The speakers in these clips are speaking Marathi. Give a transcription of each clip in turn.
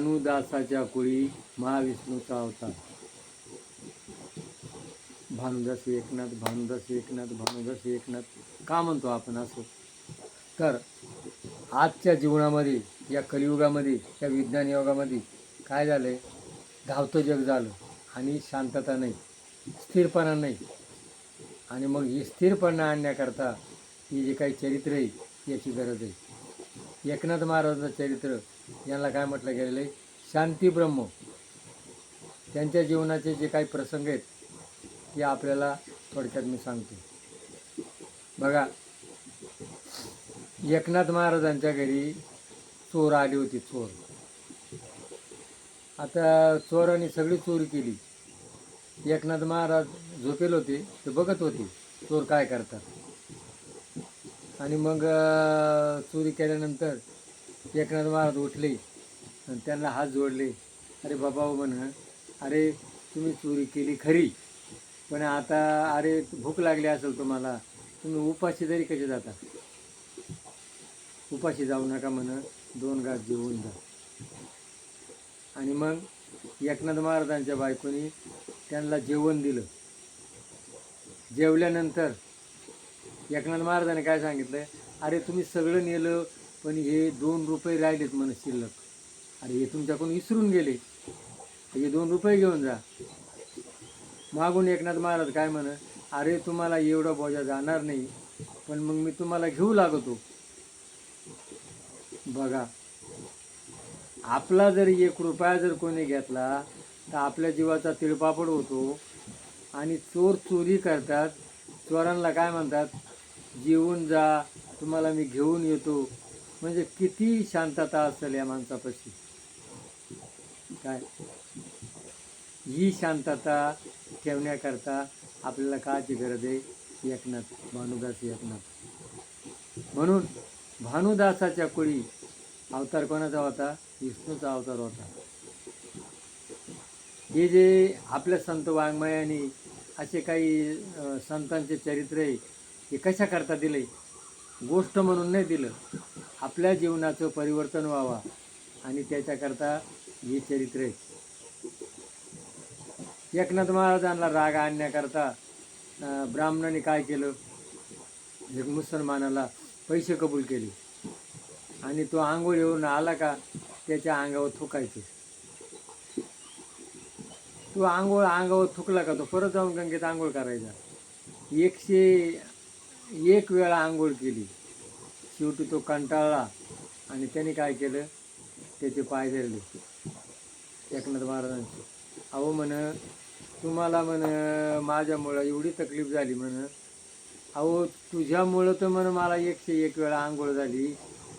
भानुदासाच्या कुळी महाविष्णूचा अवतार. भानुदास एकनाथ, भानुदास एकनाथ, भानुदास एकनाथ का म्हणतो आपण असं? तर आजच्या जीवनामध्ये, या कलियुगामध्ये, या विज्ञान युगामध्ये काय झालंय? धावतं जग झालं आणि शांतता नाही, स्थिरपणा नाही. आणि मग ही स्थिरपणा आणण्याकरता ही जे काही चरित्र आहे याची गरज आहे. एकनाथ महाराजांचं चरित्र यांना काय म्हटलं गेलेलं आहे? शांतीब्रह्म. त्यांच्या जीवनाचे जे काही प्रसंग आहेत ते आपल्याला थोडक्यात मी सांगतो. बघा, एकनाथ महाराजांच्या घरी चोर आली होती. चोर. आता चोरांनी सगळी चोरी केली. एकनाथ महाराज झोपेल होते, ते बघत होते चोर काय करतात. आणि मग चोरी केल्यानंतर एकनाथ महाराज उठले आणि त्यांना हात जोडले. अरे बाबा म्हण, अरे तुम्ही चोरी केली खरी, पण आता अरे भूक लागली असेल तुम्हाला, तुम्ही उपाशी तरी कसे जाता? उपाशी जाऊ नका म्हण, 2 घास जेवून जा. आणि मग एकनाथ महाराजांच्या बायकोनी त्यांना जेवण दिलं. जेवल्यानंतर एकनाथ महाराजांनी काय सांगितलं? अरे तुम्ही सगळं नेलं, पण हे 2 रुपये राहिलेत म्हण शिल्लक. अरे हे तुमच्याकडून विसरून गेले, हे 2 रुपये घेऊन जा. मागून एकनाथ महाराज काय म्हण, अरे तुम्हाला एवढा बोजा जाणार नाही, पण मग मी तुम्हाला घेऊ लागतो. बघा, आपला जर 1 रुपया जर कोणी घेतला तर आपल्या जीवाचा तिळपापड होतो. आणि चोर चोरी करतात, चोरांना काय म्हणतात? जेवून जा, तुम्हाला मी घेऊन येतो. म्हणजे किती शांतता असेल या माणसापाशी? काय ही शांतता ठेवण्याकरता आपल्याला काची गरज आहे? एकनाथ, भानुदास एकनाथ. म्हणून भानुदासाच्या कुळी अवतार कोणाचा होता? विष्णूचा अवतार होता. हे जे आपल्या संत वाङ्मयाने असे काही संतांचे चरित्र आहे, हे कशा करता दिले? गोष्ट म्हणून नाही दिलं, आपल्या जीवनाचं परिवर्तन व्हावा आणि त्याच्याकरता हे चरित्र आहे. एकनाथ महाराजांना राग आणण्याकरता ब्राह्मणाने काय केलं? एक मुसलमानाला पैसे कबूल केले आणि तो आंघोळ येऊन आला का त्याच्या अंगावर थुकायचे. तो अंगावर थुकला का तो परत जाऊन गंगेत आंघोळ करायचा. 101 वेळा आंघोळ केली. शेवटी तो कंटाळला आणि त्याने काय केलं? त्याचे पाय धरले एकनाथ महाराजांचे. अहो म्हण, तुम्हाला म्हण माझ्यामुळं एवढी तकलीफ झाली म्हण. अहो तुझ्यामुळं तर म्हण मला 101 वेळा आंघोळ झाली,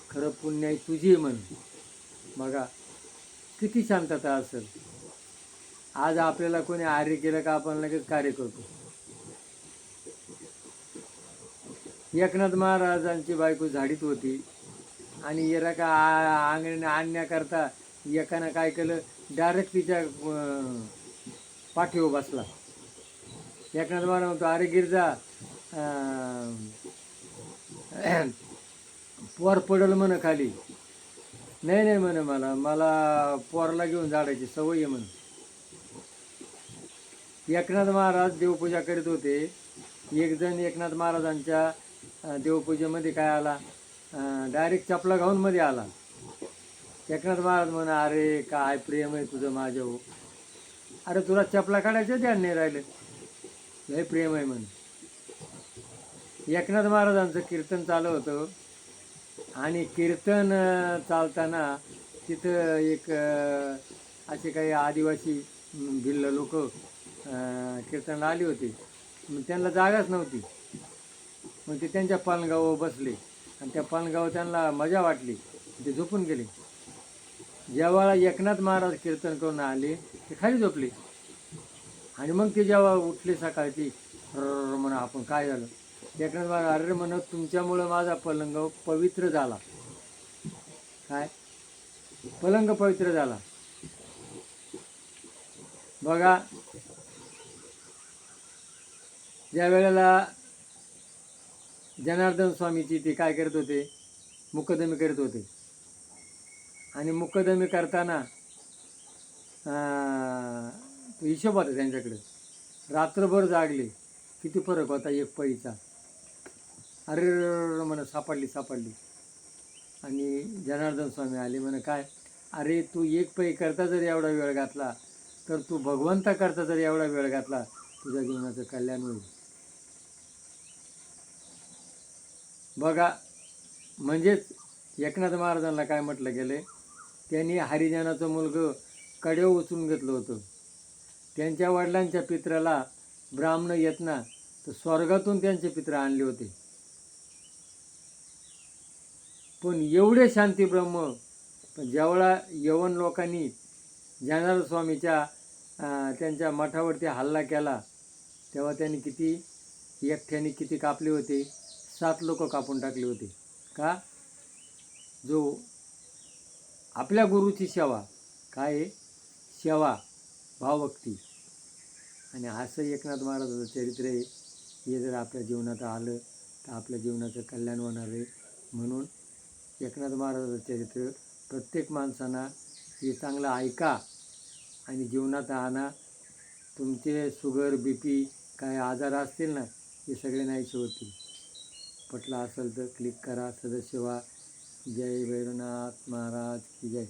खरं पुण्याई तुझी म्हण. बघा किती शांतता असेल. आज आपल्याला कोणी आर्य केलं का आपण लगेच कार्य करतो. एकनाथ महाराजांची बायको झाडीत होती आणि एका का अंगणे आणण्याकरता एकानं काय केलं? डायरेक्ट तिच्या पाठीवर बसला. एकनाथ महाराज म्हणतो, अरे गिरजा, पोर पडल म्हण खाली. नाही नाही म्हणे, मला पोरला घेऊन झाडायची सवय आहे म्हण. एकनाथ महाराज देवपूजा करीत होते. एक जण एकनाथ महाराजांच्या देवपूजेमध्ये काय आला? डायरेक्ट चपला घालून मध्ये आला. एकनाथ महाराज म्हणा, अरे काय प्रेम आहे तुझं माझ्यावर, अरे तुला चपला काढायचं ध्यान नाही राहिलं, लय प्रेम आहे म्हण. एकनाथ महाराजांचं कीर्तन चालू होतं आणि कीर्तन चालताना तिथं एक असे काही आदिवासी भिल्ल लोक कीर्तनाला आली होती. मग त्यांना जागाच नव्हती. मग ते त्यांच्या पालगावर बसले आणि त्या पालगावर त्यांना मजा वाटली, ते झोपून गेले. जेव्हा एकनाथ महाराज कीर्तन करून आले ते खाली झोपले. आणि मग ते जेव्हा उठले सकाळची, म्हणा आपण काय झालं? एकनाथ महाराज, अरे म्हणत तुमच्यामुळं माझा पलंग पवित्र झाला. काय? पलंग पवित्र झाला. बघा, ज्या वेळेला जनार्दन स्वामीची ते काय करत होते? मुकदमे करत होते. आणि मुकदमे करताना तो हिशोब होता त्यांच्याकडे. रात्रभर जागले. किती फरक होता एक पईचा. अरे म्हणा सापडली. आणि जनार्दन स्वामी आले म्हणे काय, अरे तू एक पै करता जर एवढा वेळ घातला तर तू भगवंता करता जर एवढा वेळ घातला तुझ्या जीवनाचं कल्याण होईल. बघा, म्हणजेच एकनाथ महाराजांना काय म्हटलं गेलं, त्यांनी हरिजनाचं मुलगं कड्यावर उचलून घेतलं होतं. त्यांच्या वडिलांच्या पित्राला ब्राह्मण येत ना, तर स्वर्गातून त्यांचे पित्र आणले होते. पण एवढे शांती ब्रह्म, पण जेवढा यवन लोकांनी जनार्दन स्वामीच्या त्यांच्या मठावरती हल्ला केला तेव्हा त्यांनी किती एकट्याने किती कापले होते, 7 लोक कापून टाकले होते. का? जो आपल्या गुरुची सेवा, काय आहे? सेवा, भावभक्ती. आणि असं एकनाथ महाराजाचं चरित्र आहे. हे जर आपल्या जीवनात आलं तर आपल्या जीवनाचं कल्याण होणार आहे. म्हणून एकनाथ महाराजाचं चरित्र प्रत्येक माणसांना हे चांगलं ऐका आणि जीवनात आणा. तुमचे शुगर, BP काय आजार असतील ना, हे सगळे नाहीसे होतील. पटलं असेल तर क्लिक करा. सदस्य व्हा. जय भैरवनाथ महाराज की जय.